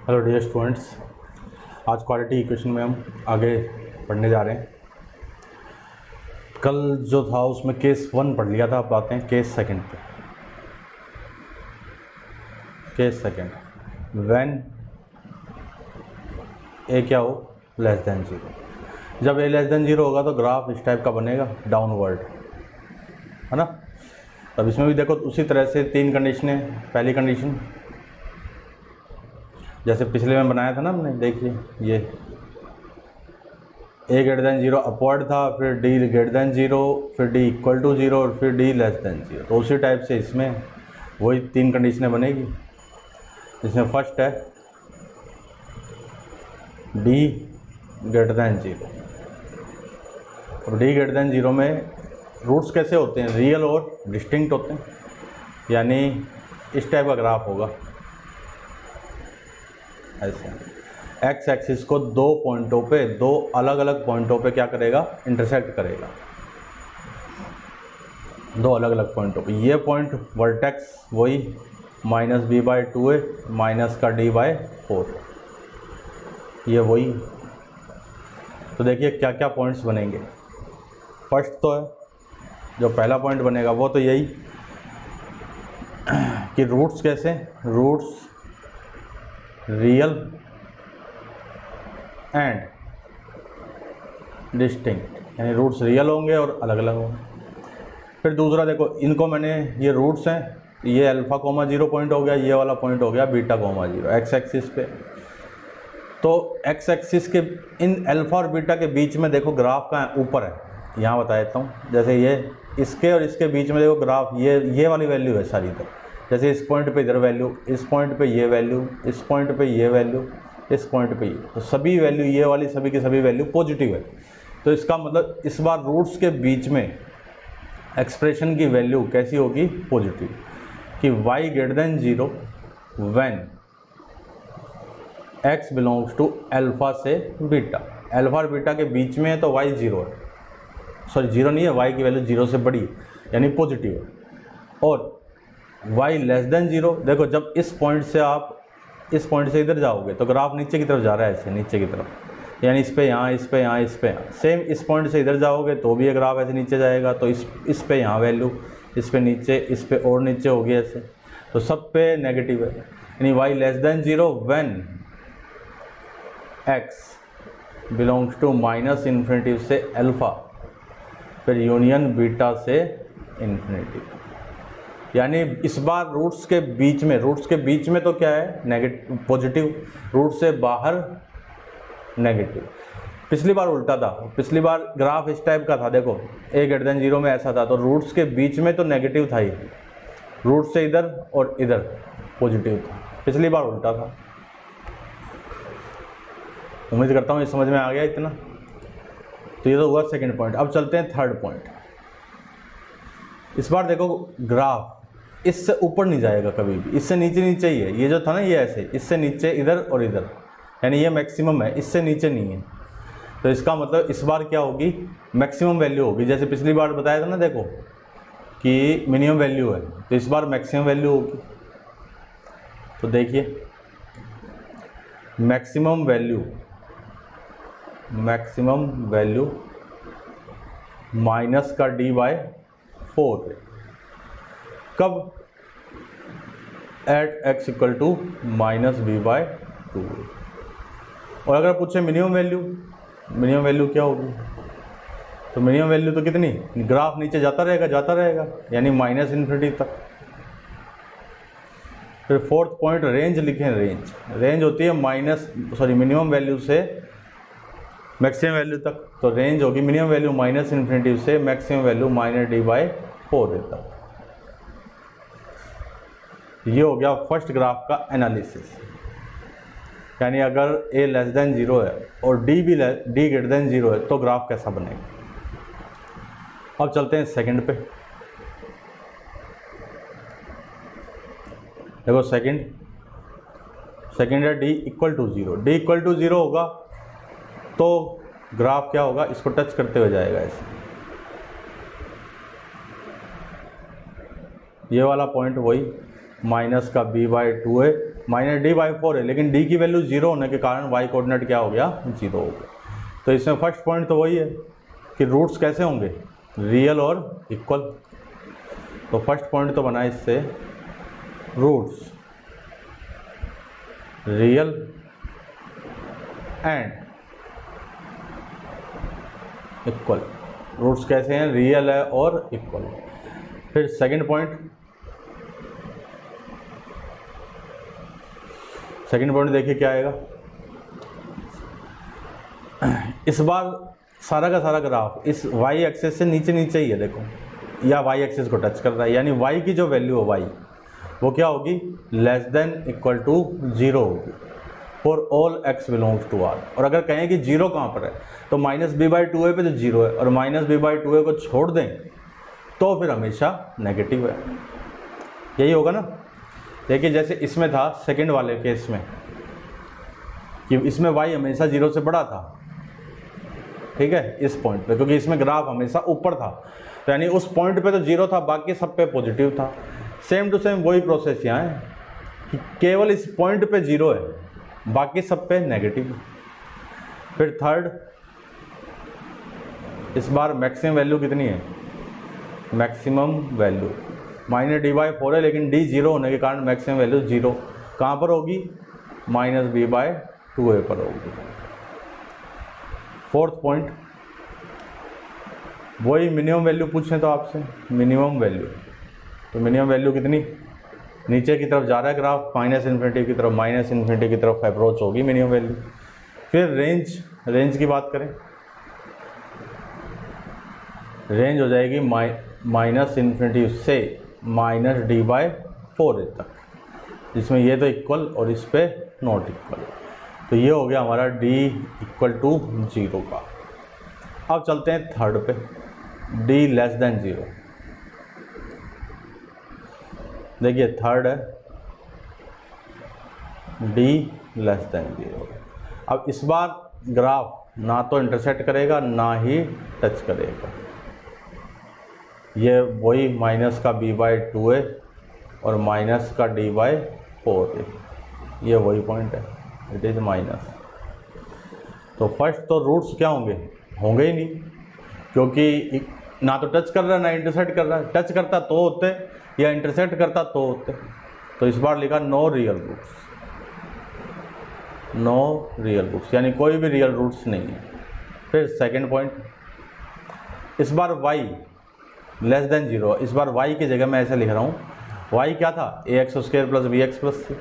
Hello dear students, आज quality equation में हम आगे पढ़ने जा रहे हैं। कल जो था उसमें केस 1 पढ़ लिया था, अब आते हैं केस सेकंड पे। केस सेकंड, व्हेन ए क्या हो लेस देन 0। जब ए लेस देन 0 होगा तो ग्राफ इस टाइप का बनेगा, डाउनवर्ड, है ना। अब इसमें भी देखो उसी तरह से 3 कंडीशनें। पहली कंडीशन जैसे पिछले में बनाया था ना हमने, देखिए ये ए ग्रेटर देन 0 अपवर्ड था, फिर डी ग्रेटर देन 0, फिर डी इक्वल टू 0 और फिर डी लेस देन 0। तो उसी टाइप से इसमें वही 3 कंडीशनें बनेगी। इसमें फर्स्ट है डी ग्रेटर देन 0। अब डी ग्रेटर देन 0 में रूट्स कैसे होते हैं, रियल और डिस्टिंक्ट होते हैं। यानी इस टाइप का ग्राफ होगा ऐसे। एक्स एक्सिस को दो पॉइंटों पे, दो अलग अलग पॉइंटों पे क्या करेगा, इंटरसेक्ट करेगा। दो अलग अलग पॉइंटों पे ये पॉइंट वर्टेक्स वही -b/2a माइनस का d/4, ये वही। तो देखिए क्या क्या पॉइंट्स बनेंगे। फर्स्ट तो है जो पहला पॉइंट बनेगा वो तो यही कि रूट्स कैसे, रूट्स रियल एंड डिस्टिंक्ट, यानी रूट्स रियल होंगे और अलग अलग होंगे। फिर दूसरा देखो, इनको मैंने, ये रूट्स हैं, ये अल्फा कोमा 0 पॉइंट हो गया, ये वाला पॉइंट हो गया बीटा कोमा 0 एक्स एक्सिस पे। तो एक्स एक्सिस के इन अल्फा और बीटा के बीच में देखो ग्राफ का ऊपर है, यहाँ बता देता हूँ। जैसे ये इसके और इसके बीच में देखो ग्राफ, ये वाली वैल्यू है सारी इधर। जैसे इस पॉइंट पे इधर वैल्यू, इस पॉइंट पे ये वैल्यू, इस पॉइंट पे ये वैल्यू, इस पॉइंट पे ये, तो सभी वैल्यू ये वाली सभी की सभी वैल्यू पॉजिटिव है। तो इसका मतलब इस बार रूट्स के बीच में एक्सप्रेशन की वैल्यू कैसी होगी, पॉजिटिव, कि y greater than 0 when x belongs to alpha से बीटा। अल्फा और बीटा के बीच में है तो y 0 है, सॉरी 0 नहीं है, y की वैल्यू 0 से बड़ी यानी पॉजिटिव है। और y लेस देन 0, देखो जब इस पॉइंट से आप इस पॉइंट से इधर जाओगे तो ग्राफ नीचे की तरफ जा रहा है, ऐसे नीचे की तरफ, यानी इस पे यहाँ, इस पे यहाँ, इस पे यहाँ। सेम इस पॉइंट से इधर जाओगे तो भी ये ग्राफ ऐसे नीचे जाएगा, तो इस पे यहाँ वैल्यू, इस पे नीचे, इस पे और नीचे होगी ऐसे, तो सब पे नेगेटिव है। यानी y less than 0 when x belongs to minus infinity से अल्फा, फिर यूनियन बीटा से इन्फिनिटी। यानी इस बार रूट्स के बीच में तो क्या है, नेगेटिव पॉजिटिव, रूट से बाहर नेगेटिव। पिछली बार उल्टा था, पिछली बार ग्राफ इस टाइप का था, देखो a ग्रेटर देन 0 में ऐसा था, तो रूट्स के बीच में तो नेगेटिव था ही, रूट से इधर और इधर पॉजिटिव था। पिछली बार उल्टा था। उम्मीद करता हूँ ये समझ में आ गया इतना। तो ये तो हुआ सेकंड पॉइंट। अब चलते हैं थर्ड पॉइंट। इस बार देखो ग्राफ इससे ऊपर नहीं जाएगा कभी भी, इससे नीचे नीचे ही है। ये जो था ना, ये ऐसे इससे नीचे इधर और इधर, यानी ये मैक्सिमम है, इससे नीचे नहीं है। तो इसका मतलब इस बार क्या होगी, मैक्सिमम वैल्यू होगी। जैसे पिछली बार बताया था ना, देखो कि मिनिमम वैल्यू है, तो इस बार मैक्सिमम वैल्यू होगी। तो देखिए मैक्सिमम वैल्यू माइनस का d/4 है। कब, eight x equal to -b/2। और अगर पूछे मिनिमम वैल्यू क्या होगी, तो मिनिमम वैल्यू तो कितनी, ग्राफ नीचे जाता रहेगा, यानी माइनस इन्फिनिटी तक। फिर फोर्थ पॉइंट रेंज लिखें, रेंज होती है मिनिमम वैल्यू से मैक्सिमम वैल्यू तक। तो रेंज होगी मिनिमम वैल्यू माइनस इन्फिनिटी से मैक्सिमम वैल्यू -d/4 तक। ये हो गया फर्स्ट ग्राफ का एनालिसिस। यानी अगर a लेस देन 0 है और d ग्रेटर देन 0 है तो ग्राफ कैसा बनेगा। अब चलते हैं सेकंड पे। देखो सेकंड है d इक्वल टू 0 होगा तो ग्राफ क्या होगा, इसको टच करते हुए जाएगा ऐसे। ये वाला पॉइंट वही माइनस का b/2a -d/4 है, लेकिन d की वैल्यू 0 होने के कारण y कोऑर्डिनेट क्या हो गया, 0 हो गया। तो इसमें फर्स्ट पॉइंट तो वही है कि रूट्स कैसे होंगे, रियल और इक्वल। तो फर्स्ट पॉइंट तो बना इससे roots real and equal. Roots कैसे हैं, रियल है और इक्वल। फिर सेकंड पॉइंट देखिए क्या आएगा। इस बार सारा का सारा ग्राफ इस y एक्सिस से नीचे नीचे ही है, देखो, या y एक्सिस को टच कर रहा है, यानी y की जो वैल्यू है y वो क्या होगी, लेस देन इक्वल टू 0 होगी for all x belongs to r। और अगर कहें कि 0 कहाँ पर है, तो -b/2a पे तो 0 है, और -b/2a को छोड़ दें तो फिर हमेशा नेगेटिव है। यही होगा ना। देखिए जैसे इसमें था सेकंड वाले केस में कि इसमें y हमेशा 0 से बड़ा था, ठीक है, इस पॉइंट पे, क्योंकि इसमें ग्राफ हमेशा ऊपर था, तो यानी उस पॉइंट पे तो 0 था, बाकी सब पे पॉजिटिव था। सेम टू सेम वही प्रोसेस यहाँ है कि केवल इस पॉइंट पे 0 है, बाकी सब पे नेगेटिव। फिर थर्ड, इस बार मैक्सिमम वैल्यू कितनी है, मैक्सिमम वैल्यू -d/4 है, लेकिन d 0 होने के कारण मैक्सिमम वैल्यू 0 कहाँ पर होगी, -b/2a पर होगी। फोर्थ पॉइंट, वही मिनिमम वैल्यू पूछें तो आपसे, मिनिमम वैल्यू, तो मिनिमम वैल्यू कितनी, नीचे की तरफ जा रहा है ग्राफ, -∞ की तरफ, -∞ की तरफ अप्रोच होगी मिनिमम वैल्यू। फिर रेंज की बात करें, रेंज हो जाएगी -∞ से -d/4 तक, जिसमें ये तो इक्वल और इस पे नॉट इक्वल। तो ये हो गया हमारा d = 0 का। अब चलते हैं थर्ड पे, d < 0। देखिए थर्ड है d < 0। अब इस बार ग्राफ ना तो इंटरसेक्ट करेगा ना ही टच करेगा, ये वही माइनस का b/2a और माइनस का d/4a, ये वही पॉइंट है, इट इज़ माइनस। तो फर्स्ट तो रूट्स क्या होंगे ही नहीं, क्योंकि ना तो टच कर रहा है ना इंटरसेक्ट कर रहा है। टच करता तो होते या इंटरसेक्ट करता तो होते। तो इस बार लिखा नो रियल रूट्स, यानी कोई भी रियल रूट्स नहीं है। फिर सेकंड पॉइंट, इस बार y < 0, इस बार y की जगह मैं ऐसे लिख रहा हूँ, y क्या था, ax² + bx + c,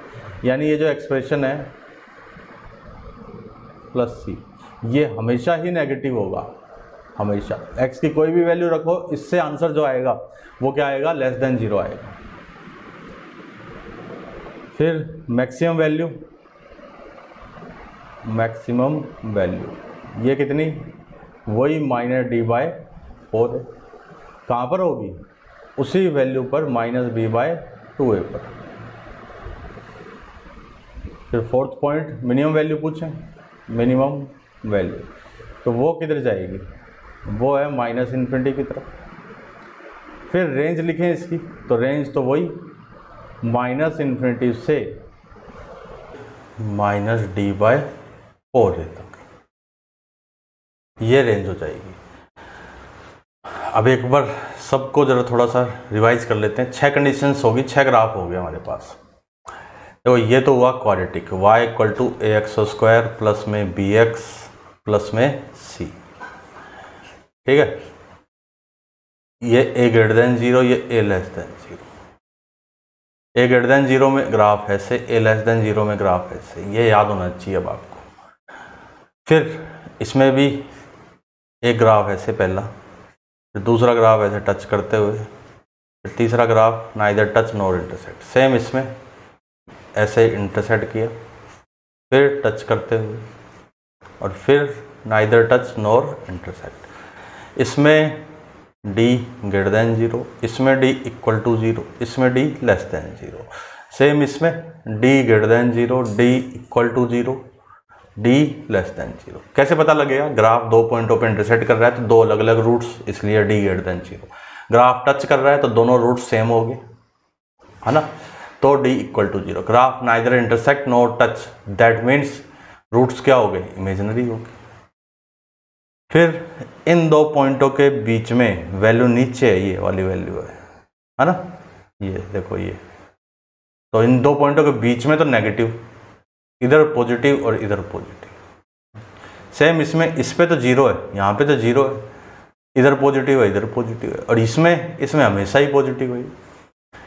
यानी ये जो एक्सप्रेशन है +c, ये हमेशा ही नेगेटिव होगा, हमेशा। x की कोई भी वैल्यू रखो, इससे आंसर जो आएगा वो क्या आएगा, <0 आएगा। फिर मैक्सिमम वैल्यू ये कितनी, वही -d/4 है, कहाँ पर होगी, उसी वैल्यू पर -b/2a पर। फिर फोर्थ पॉइंट, मिनिमम वैल्यू पूछें, मिनिमम वैल्यू तो वो किधर जाएगी, वो है -∞ की तरफ। फिर रेंज लिखें इसकी, तो रेंज तो वही -∞ से -d/4 तक, ये रेंज हो जाएगी। अब एक बार सबको ज़रा थोड़ा सा रिवाइज कर लेते हैं। 6 कंडीशंस होगी, 6 ग्राफ हो गए हमारे पास। तो ये तो हुआ क्वाड्रेटिक, y = ax² प्लस में bx प्लस में c, ठीक है। ये a > 0, ये a <0। a > 0 में ग्राफ ऐसे, a < 0 में ग्राफ ऐसे, ये याद होना चाहिए अब आपको। फिर इसमें भी एक ग्राफ ऐसे पहला, फिर दूसरा ग्राफ ऐसे टच करते हुए, फिर तीसरा graph neither touch nor intersect, same इसमें ऐसे इंटरसेक्ट किया, फिर टच करते हुए, और फिर नाइदर टच नॉर इंटरसेक्ट। इसमें d > 0, इसमें d = 0, इसमें d < 0। सेम इसमें d > 0, d = 0, d < 0। कैसे पता लगेगा, ग्राफ 2 पॉइंटों पे इंटरसेक्ट कर रहा है तो 2 अलग अलग रूट्स, इसलिए d > 0। ग्राफ टच कर रहा है तो दोनों रूट्स सेम हो गए, है ना। तो d equal to 0। Graph neither intersect nor touch, that means roots क्या हो गए, इमेजिनरी हो गए। फिर इन दो पॉइंटों के बीच में वैल्यू नीचे है, ये वाली वैल्यू है ना, ये देखो ये, तो इन दो पॉइंटों के बीच में तो नेगेटिव, इधर पॉजिटिव और इधर पॉजिटिव। सेम इसमें, इस पे तो जीरो है, यहाँ पे तो जीरो है, इधर पॉजिटिव है इधर पॉजिटिव है, और इसमें हमेशा ही पॉजिटिव है।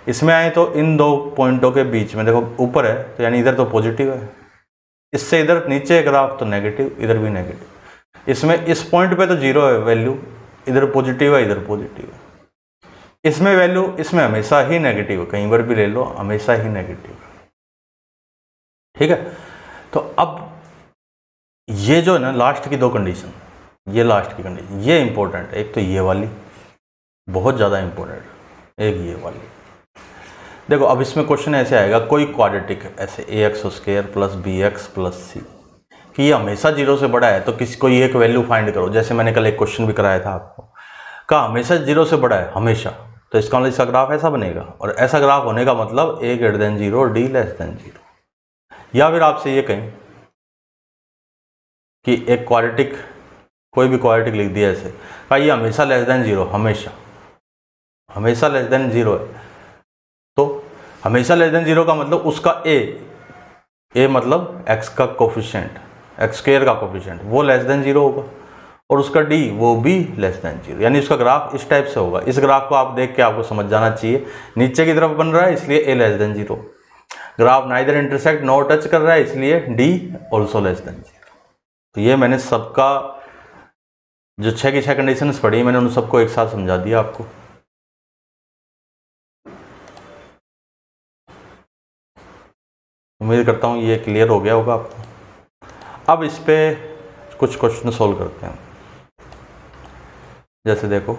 इसमें आए तो इन दो पॉइंटों के बीच में देखो ऊपर है, तो यानी इधर तो पॉजिटिव है, इससे इधर नीचे ग्राफ तो नेगेटिव, इधर भी नेगेटिव। इसमें इस पॉइंट पे तो जीरो है वैल्यू, इधर पॉजिटिव है इधर पॉजिटिव है। इसमें वैल्यू, इसमें हमेशा ही नेगेटिव है, कहीं पर भी ले लो हमेशा ही नेगेटिव है, ठीक है। तो अब ये जो है ना लास्ट की दो कंडीशन, ये लास्ट की कंडीशन ये इंपॉर्टेंट है। एक तो ये वाली बहुत ज़्यादा इंपॉर्टेंट, एक ये वाली। देखो अब इसमें क्वेश्चन ऐसे आएगा, कोई क्वाड्रेटिक ऐसे ax² plus bx plus c कि ये हमेशा जीरो से बड़ा है, तो किसी कोई एक वैल्यू फाइंड करो। जैसे मैंने कल एक क्वेश्चन भी कराया था आपको, कहा हमेशा जीरो से बड़ा है हमेशा, तो इसका मतलब इसका ग्राफ ऐसा बनेगा, और ऐसा ग्राफ होने का मतलब a ग्रेटर देन 0 और d लेस देन 0। या फिर आपसे ये कहें कि एक क्वाड्रेटिक, कोई भी क्वाड्रेटिक लिख दिया ऐसे, कहा ये हमेशा लेस देन 0, हमेशा लेस देन 0 है, तो हमेशा लेस देन 0 का मतलब उसका a मतलब x का कोफिशिएंट, x² का कोफिशिएंट वो लेस देन 0 होगा, और उसका d वो भी लेस देन 0, यानी उसका ग्राफ इस टाइप से होगा। इस ग्राफ को आप देख के आपको समझ जाना चाहिए, नीचे की तरफ बन रहा है इसलिए a less than 0, graph neither intersect nor touch कर रहा है इसलिए d ऑल्सो लेस देन 0। तो ये मैंने सबका जो 6 की 6 कंडीशंस पढ़ी, मैंने उन सबको एक साथ समझा दिया आपको। उम्मीद करता हूँ ये क्लियर हो गया होगा आपको। अब इस पे कुछ क्वेश्चन सॉल्व करते हैं। जैसे देखो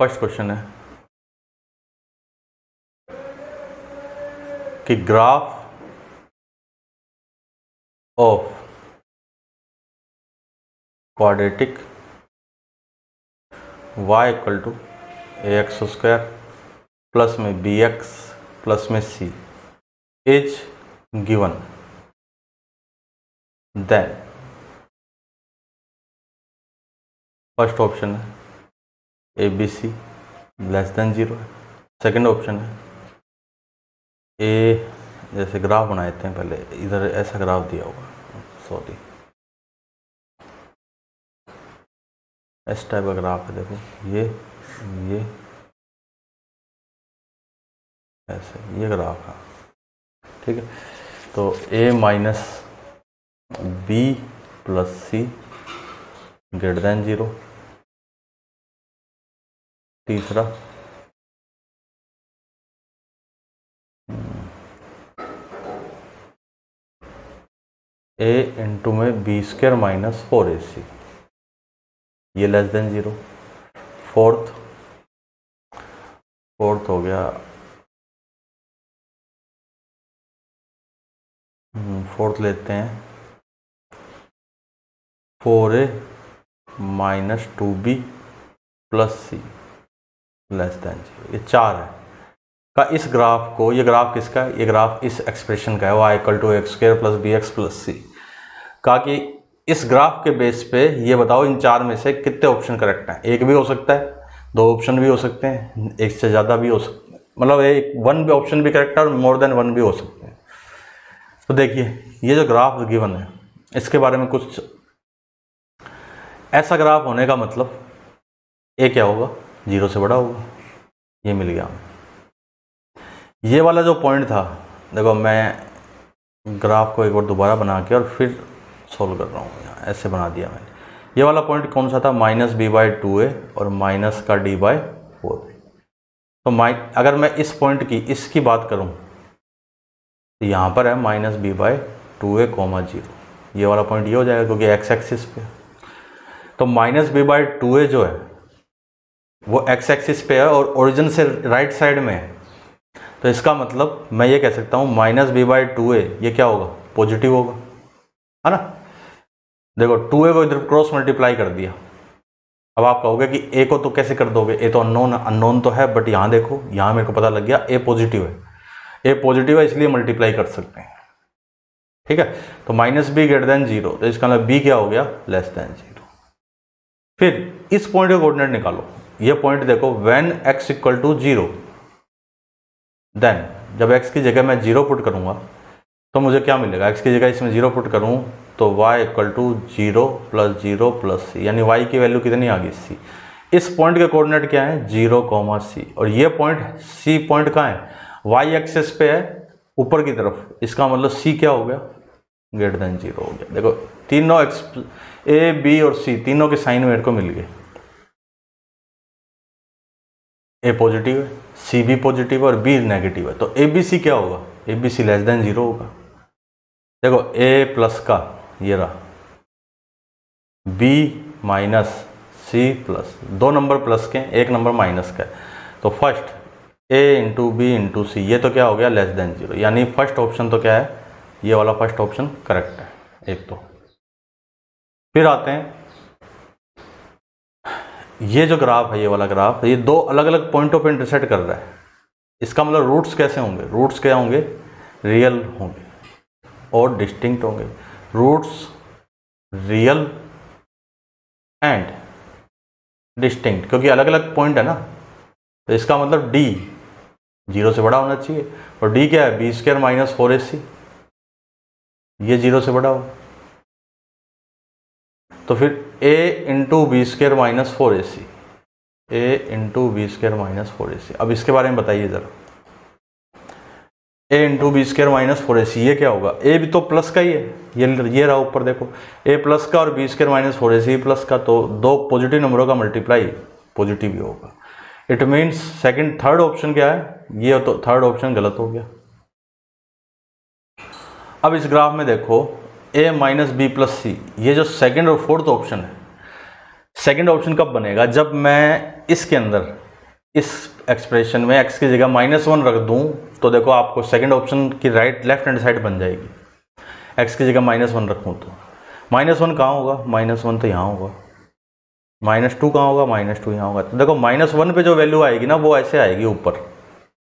फर्स्ट क्वेश्चन है कि graph of quadratic y equal to ax² plus में bx प्लस में c is given, then first option है ABC लेस देन 0 है। सेकेंड ऑप्शन है A, जैसे ग्राफ बनाए थे पहले, इधर ऐसा ग्राफ दिया होगा, सॉरी इस टाइप का ग्राफ है, देखो ये ऐसे ये ग्राफ है, ठीक है। तो A minus B plus C greater than 0। तीसरा A इंटू में B² माइनस 4AC ये लेस देन 0। फोर्थ हो गया, फोर्थ लेते हैं 4A minus 2B plus C less than 0। ये 4 है का इस ग्राफ को, ये ग्राफ किसका है, ये ग्राफ इस एक्सप्रेशन का है, y equal to x² plus bx plus c का, कि इस ग्राफ के बेस पे ये बताओ इन 4 में से कितने ऑप्शन करेक्ट हैं। एक भी हो सकता है, 2 ऑप्शन भी हो सकते हैं, एक से ज़्यादा भी हो सकते हैं, मतलब एक 1 भी ऑप्शन भी करेक्ट है और मोर देन 1 भी हो सकते हैं। तो देखिए ये जो ग्राफ गिवन है इसके बारे में कुछ ऐसा ग्राफ होने का मतलब ए क्या होगा, 0 से बड़ा होगा, ये मिल गया हमें। ये वाला जो पॉइंट था, देखो मैं ग्राफ को एक बार दोबारा बना के और फिर सॉल्व कर रहा हूँ, यहाँ ऐसे बना दिया मैंने। ये वाला पॉइंट कौन सा था, -b/2a और माइनस का d/4। तो अगर मैं इस पॉइंट की, इसकी बात करूँ तो यहाँ पर है -b/2a, 0। ये वाला पॉइंट ये हो जाएगा क्योंकि x एक्सिस पे। तो -b/2a जो है वो x एक्सिस पे है और ओरिजिन से राइट साइड में है, तो इसका मतलब मैं ये कह सकता हूँ -b/2a ये क्या होगा, पॉजिटिव होगा, है ना। देखो 2a को इधर क्रॉस मल्टीप्लाई कर दिया अब आप कहोगे कि ए को तो कैसे कर दोगे, ए तो अननोन तो है, बट यहाँ देखो, यहाँ मेरे को पता लग गया ए पॉजिटिव है, ए पॉजिटिव है इसलिए मल्टीप्लाई कर सकते हैं। ठीक है, तो minus be greater than zero, तो इसका मतलब बी क्या हो गया, लेस देन जीरो। फिर इस पॉइंट का कोऑर्डिनेट निकालो, ये पॉइंट देखो, when x equal to zero, then जब x की जगह मैं जीरो पुट करूंगा तो मुझे क्या मिलेगा, x की जगह इसमें जीरो पुट करूं तो y equal to zero plus c, यानी y की वैल्यू कितनी आ गई, सी। इस पॉइंट के कोऑर्डिनेट क्या है, 0, सी, और ये पॉइंट सी पॉइंट कहाँ है, y एक्सिस पे है ऊपर की तरफ, इसका मतलब c क्या हो गया, ग्रेटर देन जीरो हो गया। देखो तीनों ए बी और सी तीनों के साइन मेरे को मिल गए, ए पॉजिटिव है, सी भी पॉजिटिव है और बी नेगेटिव है, तो ए बी सी क्या होगा, A B C less than zero होगा। देखो ए प्लस का ये रहा, बी माइनस सी प्लस, दो नंबर प्लस के एक नंबर माइनस का है, तो first A into B into C, ये तो क्या हो गया, लेस देन जीरो, यानी फर्स्ट ऑप्शन तो क्या है, ये वाला फर्स्ट ऑप्शन करेक्ट है एक तो। फिर आते हैं, ये जो ग्राफ है, ये वाला ग्राफ, ये दो अलग अलग पॉइंटों पे इंटरसेक्ट कर रहा है, इसका मतलब रूट्स कैसे होंगे, रूट्स क्या होंगे, रियल होंगे और डिस्टिंक्ट होंगे। रूट्स रियल एंड डिस्टिंक्ट, क्योंकि अलग अलग पॉइंट है ना, तो इसका मतलब डी जीरो से बड़ा होना चाहिए, और डी क्या है, बी स्क्वायर माइनस 4ac, ये जीरो से बड़ा हो, तो फिर a into B square minus 4ac, A into B square minus 4ac। अब इसके बारे में बताइए जरा, a into B square minus 4ac, ये क्या होगा, a भी तो प्लस का ही है, ये रहा ऊपर देखो, a प्लस का और B square minus 4ac plus का, तो दो पॉजिटिव नंबरों का मल्टीप्लाई पॉजिटिव ही होगा। It means second third option क्या है, ये तो थर्ड ऑप्शन गलत हो गया। अब इस ग्राफ में देखो a माइनस बी प्लस सी, ये जो सेकंड और फोर्थ ऑप्शन है, सेकंड ऑप्शन कब बनेगा, जब मैं इसके अंदर इस एक्सप्रेशन में x की जगह -1 रख दूं, तो देखो आपको सेकंड ऑप्शन की लेफ्ट हैंड साइड बन जाएगी, x की जगह -1 रखूं तो -1 कहाँ होगा, -1 तो यहाँ होगा, -2 कहाँ होगा, -2 यहाँ होगा, तो देखो -1 पे जो वैल्यू आएगी ना वो ऐसे आएगी ऊपर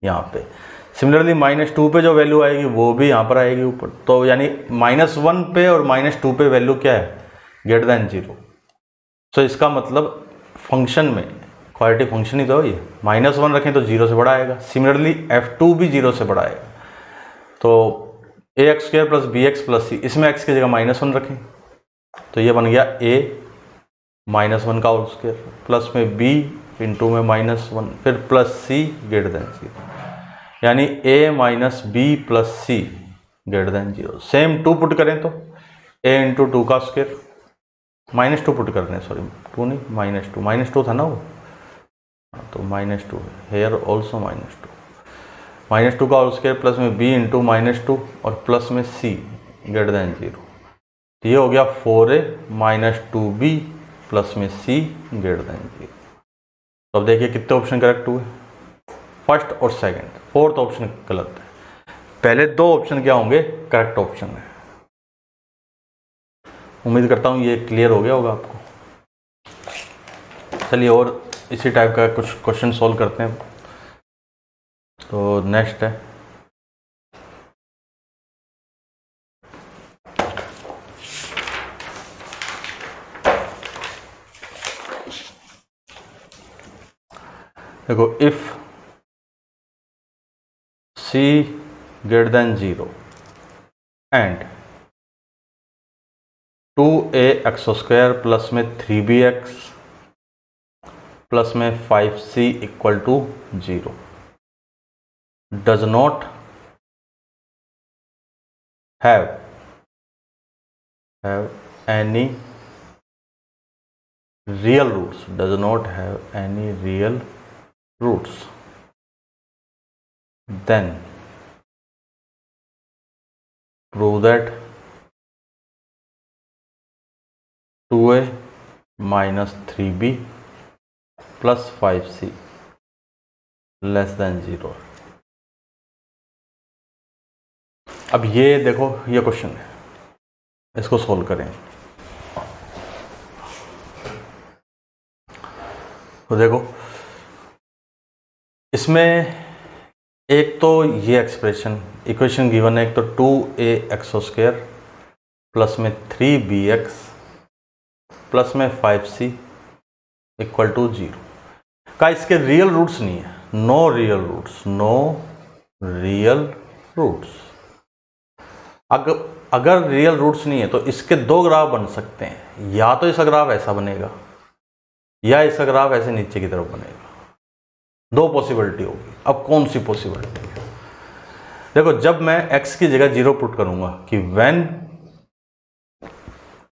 यहाँ पे, सिमिलरली -2 पे जो वैल्यू आएगी वो भी यहाँ पर आएगी ऊपर, तो यानी -1 पे और -2 पे वैल्यू क्या है, ग्रेटर देन जीरो। तो इसका मतलब फंक्शन में क्वाड्रेटिक फंक्शन ही तो ये, -1 रखें तो जीरो से बड़ा आएगा, सिमिलरली f2 भी जीरो से बड़ा आएगा, तो ax square plus b x plus c, इसमें x की जगह -1 रखें तो ये बन गया a -1 का होल स्क्वायर प्लस में b इंटू में -1 फिर plus c greater than zero, यानी a minus B plus C greater than zero. Same 2 put करें तो a इंटू 2 का स्क्वायर, -2 पुट कर रहे हैं, सॉरी 2 नहीं -2 था ना वो, तो -2 हेयर ऑल्सो -2 का होल स्क्वायर प्लस में b इंटू -2 और प्लस में c ग्रेटर देन जीरो, तो ये हो गया 4a माइनस 2b प्लस में c ग्रेटर देन जीरो। तो अब देखिए कितने ऑप्शन करेक्ट हुए, फर्स्ट और सेकंड, फोर्थ ऑप्शन गलत है, पहले दो ऑप्शन क्या होंगे, करेक्ट ऑप्शन है। उम्मीद करता हूँ ये क्लियर हो गया होगा आपको। चलिए और इसी टाइप का कुछ क्वेश्चन सॉल्व करते हैं। तो नेक्स्ट है देखो, if c greater than zero and 2ax square plus में 3bx प्लस में 5c equal to 0 does not have any real roots, does not have any real roots, then prove that 2a minus 3b plus 5c less than 0। अब ये देखो, ये question है, इसको solve करें। तो देखो इसमें एक तो ये एक्सप्रेशन इक्वेशन गिवन है, एक तो 2ax² प्लस में 3bx प्लस में 5c इक्वल टू 0 का इसके रियल रूट्स नहीं है, नो रियल रूट्स। अगर रियल रूट्स नहीं है तो इसके दो ग्राफ बन सकते हैं, या तो इसका ग्राफ ऐसा बनेगा या इसका ग्राफ ऐसे नीचे की तरफ बनेगा, दो पॉसिबिलिटी होगी। अब कौन सी पॉसिबिलिटी है? देखो जब मैं x की जगह 0 पुट करूंगा कि when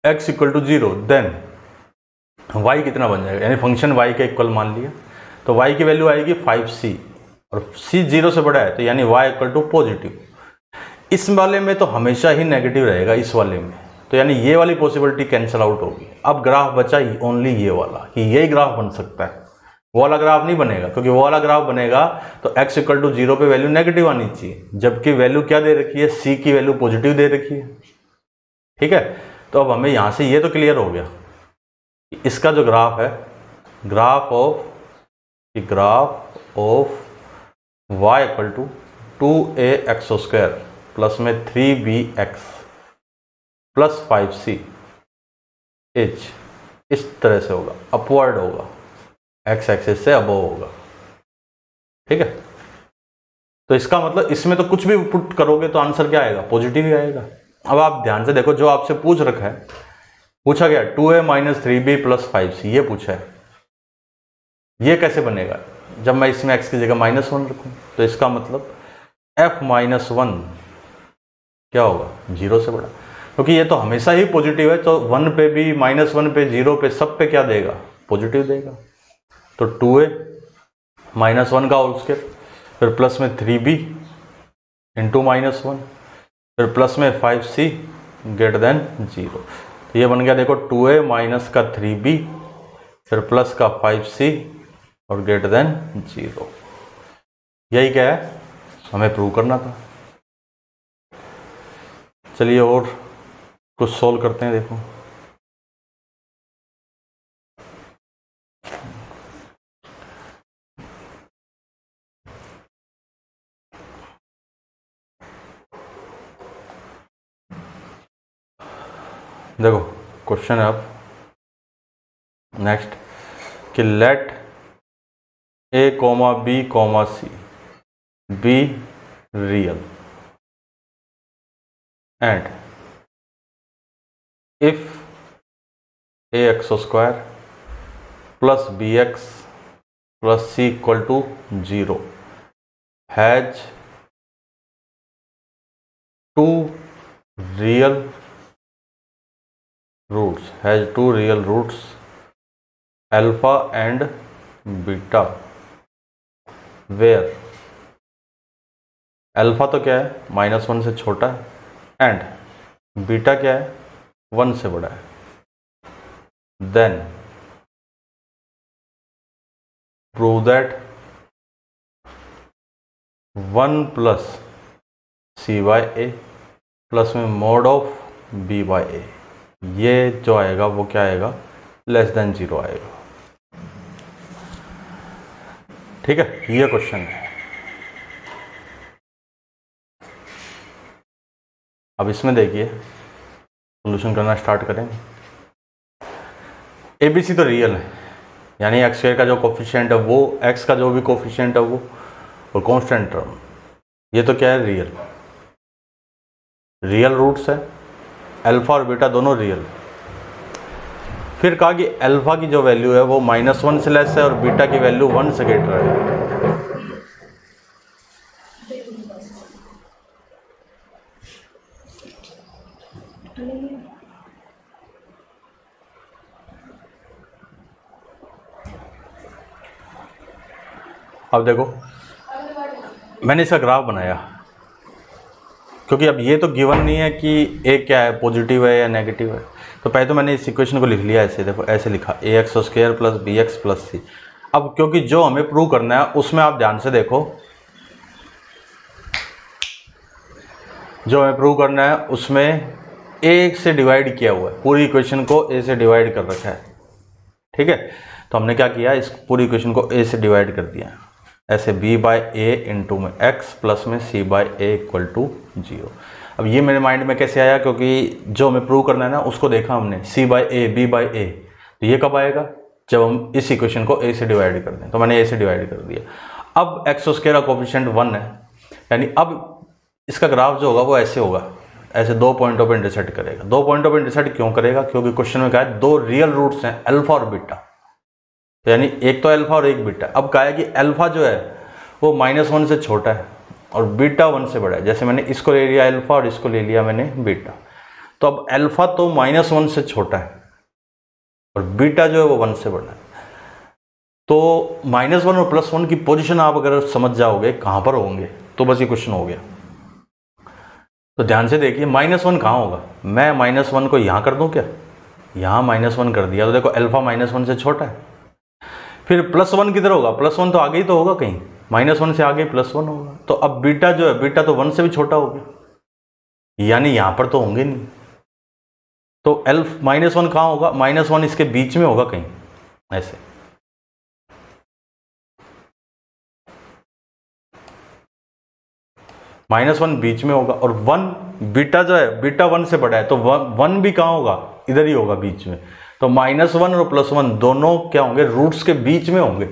x equal to 0 then y कितना बन जाएगा, यानी फंक्शन y के इक्वल मान लिया तो y की वैल्यू आएगी 5c और c 0 से बड़ा है तो यानी y इक्वल टू पॉजिटिव। इस वाले में तो हमेशा ही नेगेटिव रहेगा, इस वाले में तो यानी ये वाली पॉसिबिलिटी कैंसिल आउट होगी। अब ग्राफ बचा ही ओनली ये वाला कि यही ग्राफ बन सकता है, वो वाला ग्राफ नहीं बनेगा, क्योंकि वो वाला ग्राफ बनेगा तो x इक्वल टू 0 पे वैल्यू नेगेटिव आनी चाहिए, जबकि वैल्यू क्या दे रखी है, c की वैल्यू पॉजिटिव दे रखी है। ठीक है, तो अब हमें यहां से ये तो क्लियर हो गया कि इसका जो ग्राफ है, graph of y equal to 2ax² plus में 3bx प्लस 5c इस तरह से होगा, अपवर्ड होगा, x एक्सिस से अबव होगा। ठीक है, तो इसका मतलब इसमें तो कुछ भी पुट करोगे तो आंसर क्या आएगा, पॉजिटिव ही आएगा। अब आप ध्यान से देखो, जो आपसे पूछा गया 2a minus 3b plus 5c, ये पूछा है, ये कैसे बनेगा जब मैं इसमें x की जगह -1 रखूं, तो इसका मतलब f माइनस 1 क्या होगा, 0 से बड़ा, क्योंकि ये तो हमेशा ही पॉजिटिव है, तो 1 पे भी, -1 पे, 0 पे, सब पे क्या देगा, पॉजिटिव देगा। तो 2a माइनस 1 का होल स्क्वायर, फिर प्लस में 3b इंटू -1, फिर प्लस में 5c ग्रेटर देन 0। तो ये बन गया देखो 2a माइनस का 3b फिर प्लस का 5c और ग्रेटर देन 0। यही क्या है, हमें प्रूव करना था। चलिए और कुछ सोल्व करते हैं। देखो देखो क्वेश्चन है अब नेक्स्ट कि let a, b, c be real and if ax² plus bx plus c equal to 0 has two real roots alpha and beta, where alpha तो क्या है, -1 से छोटा है, एंड बीटा क्या है, 1 से बड़ा है। Then prove that 1 plus c/a plus में मोड ऑफ b/a, ये जो आएगा वो क्या आएगा, लेस देन 0 आएगा। ठीक है, ये क्वेश्चन है। अब इसमें देखिए सॉल्यूशन करना स्टार्ट करेंगे। ABC तो रियल है, यानी x² का जो कोफिशिएंट है वो, x का जो भी कोफिशिएंट है वो, और कांस्टेंट टर्म, ये तो क्या है, रियल रूट्स है, अल्फा और बीटा दोनों रियल। फिर कहा कि अल्फा की जो वैल्यू है वो -1 से लेस है और बीटा की वैल्यू 1 से ग्रेटर है। अब देखो मैंने इसका ग्राफ बनाया, क्योंकि अब ये तो गिवन नहीं है कि a क्या है, पॉजिटिव है या नेगेटिव है। तो पहले तो मैंने इस इक्वेशन को लिख लिया ऐसे, देखो ऐसे लिखा ax² plus bx plus c। अब क्योंकि जो हमें प्रूव करना है उसमें आप ध्यान से देखो, जो हमें प्रूव करना है उसमें a से डिवाइड किया हुआ है, पूरी इक्वेशन को a से डिवाइड कर रखा है। ठीक है, तो हमने क्या किया, इस पूरी इक्वेशन को a से डिवाइड कर दिया, ऐसे b बाई ए इंटू में x प्लस में c by A equal to 0। अब ये मेरे माइंड में कैसे आया, क्योंकि जो हमें प्रूव करना है ना उसको देखा हमने, c by a b by a, तो ये कब आएगा, जब हम इस इक्वेशन को a से डिवाइड कर दें। तो मैंने a से डिवाइड कर दिया। अब एक्स स्क्वायर का कोफिशिएंट 1 है, यानी अब इसका ग्राफ जो होगा वो ऐसे होगा, ऐसे दो पॉइंटों पर इंटरसेक्ट करेगा। दो पॉइंटों पर इंटरसेक्ट क्यों करेगा, क्योंकि क्वेश्चन में कहा है दो रियल रूट्स हैं अल्फा और बीटा, तो यानी एक तो अल्फा और एक बीटा। अब कहा है कि अल्फा जो है वो -1 से छोटा है और बीटा 1 से बड़ा है। जैसे मैंने इसको ले लिया अल्फा और इसको ले लिया मैंने बीटा, तो अब अल्फा तो -1 से छोटा है और बीटा जो है वो 1 से बड़ा है। तो -1 और +1 की पोजीशन आप अगर समझ जाओगे कहाँ पर होंगे तो बस ये क्वेश्चन हो गया। तो ध्यान से देखिए, -1 कहाँ होगा, मैं -1 को यहाँ कर दूँ क्या, यहाँ -1 कर दिया, तो देखो अल्फा -1 से छोटा है। फिर +1 किधर होगा, +1 तो आगे ही तो होगा कहीं, -1 से आगे +1 होगा। तो अब बीटा जो है, बीटा तो 1 से भी छोटा होगा, यानी यहाँ पर तो होंगे नहीं। तो -1 कहाँ होगा, -1 इसके बीच में होगा कहीं, ऐसे। -1 बीच में होगा और 1 बीटा जो है, बीटा 1 से बड़ा है, तो 1 भी कहाँ होगा, इधर ही होगा बीच में। तो -1 और +1 दोनों क्या होंगे, रूट्स के बीच में होंगे,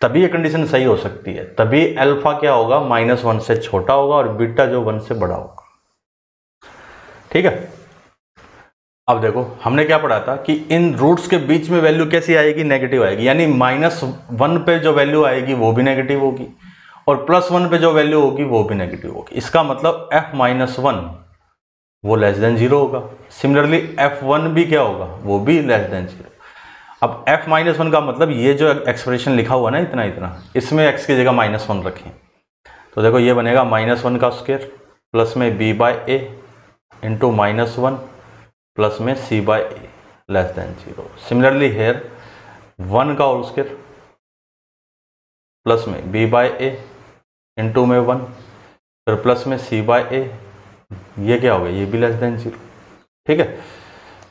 तभी ये कंडीशन सही हो सकती है। तभी अल्फा क्या होगा, -1 से छोटा होगा और बीटा जो 1 से बड़ा होगा। ठीक है। अब देखो हमने क्या पढ़ा था कि इन रूट्स के बीच में वैल्यू कैसी आएगी, नेगेटिव आएगी, यानी -1 पे जो वैल्यू आएगी वो भी नेगेटिव होगी और +1 पे जो वैल्यू होगी वो भी नेगेटिव होगी। इसका मतलब f-1 वो लेस देन 0 होगा। सिमिलरली f1 भी क्या होगा, वो भी लेस देन 0। अब f-1 का मतलब ये जो एक्सप्रेशन लिखा हुआ ना इतना इतना, इसमें x की जगह -1 रखें, तो देखो ये बनेगा -1 का स्क्वायर प्लस में b by A into -1 plus में c by A less than 0। Similarly here 1 का होल स्क्वायर प्लस में b बाई ए इंटू में 1 फिर प्लस में c बाई ए, ये क्या हो गया, ये भी लेस देन 0। ठीक है।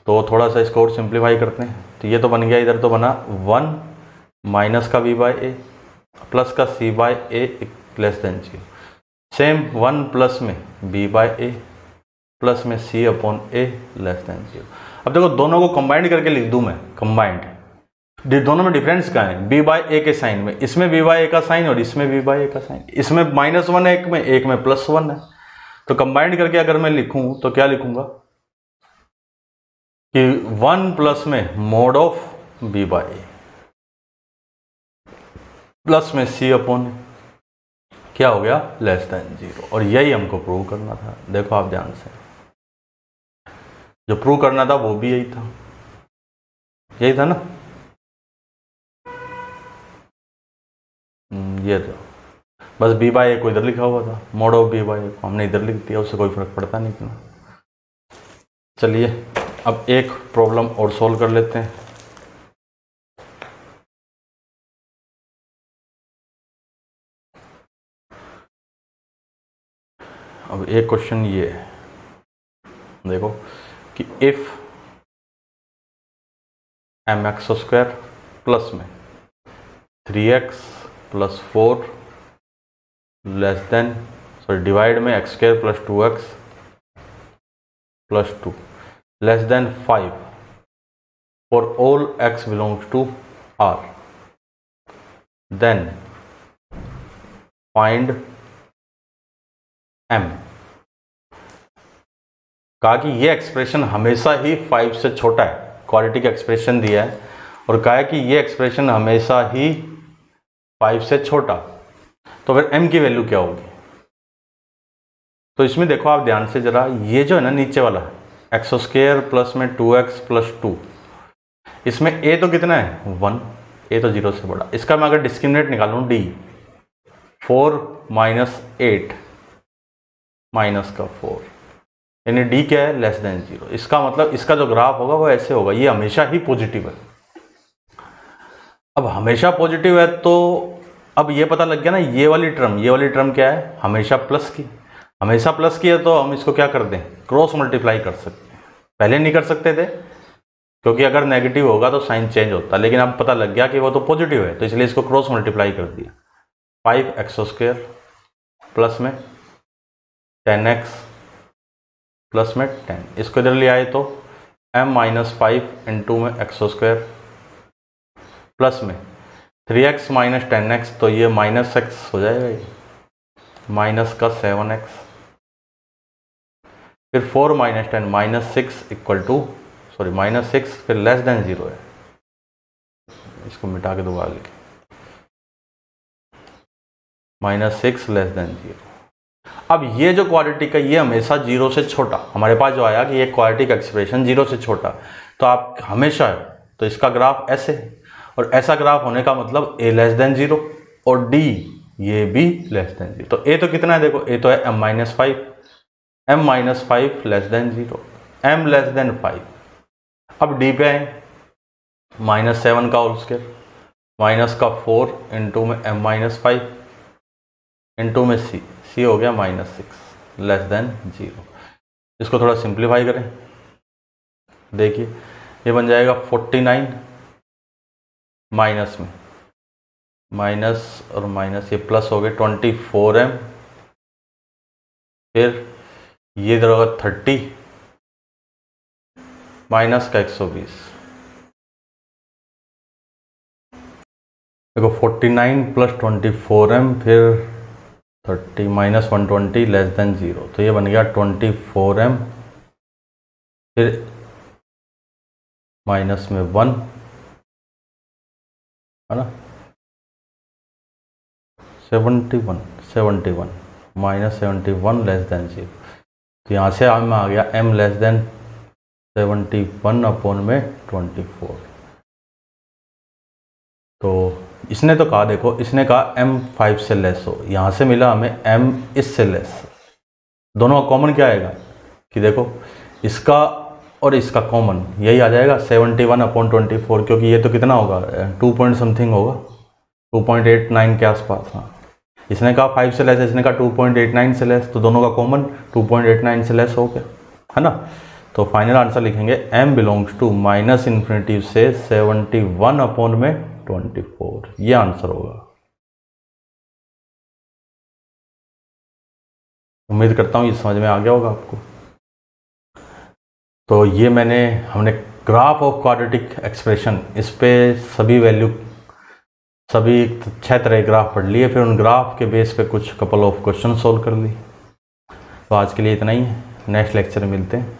तो थोड़ा सा इसको और सिंप्लीफाई करते हैं, तो ये तो बन गया, इधर तो बना 1 माइनस का b बाई ए प्लस का c by A less than 0। Same 1 plus में b बाई ए प्लस में c अपॉन ए लेस देन 0। अब देखो दोनों को कंबाइंड करके लिख दूं मैं, कंबाइंड, दोनों में डिफरेंस क्या है, b बाई ए के साइन में, इसमें b बाई ए का साइन और इसमें b बाई ए का साइन, इसमें -1 है एक में +1 है। तो कंबाइंड करके अगर मैं लिखूं तो क्या लिखूंगा कि 1 प्लस में mod of b by A plus में c अपॉन क्या हो गया, लेस देन 0। और यही हमको प्रूव करना था। देखो आप ध्यान से, जो प्रूव करना था वो भी यही था ना, ये तो बस b बाई ए को इधर लिखा हुआ था, मोड ऑफ b बाई ए को हमने इधर लिख दिया, उससे कोई फर्क पड़ता नहीं इतना। चलिए अब एक प्रॉब्लम और सॉल्व कर लेते हैं। अब एक क्वेश्चन ये है, देखो कि इफ mx² प्लस में 3x plus 4 less than, sorry divide में x² plus 2x plus 2 less than 5 for all x belongs to R, then find m। कहा कि ये एक्सप्रेशन हमेशा ही 5 से छोटा है, क्वालिटी का एक्सप्रेशन दिया है और कहा है कि ये एक्सप्रेशन हमेशा ही 5 से छोटा, तो फिर m की वैल्यू क्या होगी। तो इसमें देखो आप ध्यान से जरा, ये जो है ना नीचे वाला x² प्लस में 2x प्लस 2, इसमें a तो कितना है 1, a तो 0 से बड़ा। इसका मैं अगर डिस्क्रिमिनेंट निकालूं d, 4 माइनस 8 माइनस का 4, यानी d क्या है, लेस देन 0। इसका मतलब इसका जो ग्राफ होगा वो ऐसे होगा, ये हमेशा ही पॉजिटिव है। अब हमेशा पॉजिटिव है तो अब ये पता लग गया ना, ये वाली टर्म क्या है, हमेशा प्लस की, हमेशा प्लस की है, तो हम इसको क्या कर दें, क्रॉस मल्टीप्लाई कर सकते हैं। पहले नहीं कर सकते थे, क्योंकि अगर नेगेटिव होगा तो साइन चेंज होता, लेकिन अब पता लग गया कि वो तो पॉजिटिव है, तो इसलिए इसको क्रॉस मल्टीप्लाई कर दिया। 5x² प्लस में 10x प्लस में 10, इसको इधर ले आए तो m-5 इंटू में x² प्लस में 3x माइनस 10x, तो ये -x हो जाएगा, ये माइनस का 7x, फिर 4 माइनस 10 -6 इक्वल टू -6 फिर लेस देन 0 है, इसको मिटा के दोबारा लिखें, -6 लेस देन 0। अब ये जो क्वाड्रेटिक है ये हमेशा 0 से छोटा, हमारे पास जो आया कि ये क्वाड्रेटिक एक्सप्रेशन 0 से छोटा, तो आप हमेशा तो इसका ग्राफ ऐसे है, और ऐसा ग्राफ होने का मतलब a लेस देन 0 और d ये भी लेस देन 0। तो a तो कितना है, देखो a तो है m-5, m-5 less than 0, m less than 5। अब d पे आए, -7 का होल स्क्वायर माइनस का 4 इंटू में m-5 इंटू में c हो गया -6 लेस देन 0। इसको थोड़ा सिंप्लीफाई करें, देखिए ये बन जाएगा 49 माइनस में माइनस और माइनस, ये प्लस हो गए 24m, फिर ये इधर होगा 30 माइनस का 120, देखो 49 प्लस 24m फिर 30 माइनस 120 लेस देन 0, तो ये बन गया 24m, फिर माइनस में 1 है ना, 71 माइनस 71 लेस देन 0, तो यहाँ से हमें आ गया m लेस देन 71 अपॉन में 24। तो इसने तो कहा, देखो इसने कहा m 5 से लेस हो, यहाँ से मिला हमें m इससे लेस, दोनों का कॉमन क्या आएगा कि देखो इसका और इसका कॉमन यही आ जाएगा 71 अपॉन 24, क्योंकि ये तो कितना होगा 2 पॉइंट समथिंग होगा, 2.89 के आसपास। हाँ, इसने कहा 5 से लेस, इसने कहा 2.89 से लेस, तो दोनों का कॉमन 2.89 से लेस हो गया, है ना। तो फाइनल आंसर लिखेंगे m बिलोंग्स टू -∞ से 71 अपॉन में 24, ये आंसर होगा। उम्मीद करता हूँ ये समझ में आ गया होगा आपको। तो ये हमने ग्राफ ऑफ क्वाड्रेटिक एक्सप्रेशन, इस पे सभी 6 तरह के ग्राफ पढ़ लिए, फिर उन ग्राफ के बेस पे कुछ कपल ऑफ क्वेश्चन सोल्व कर ली। तो आज के लिए इतना ही है, नेक्स्ट लेक्चर में मिलते हैं।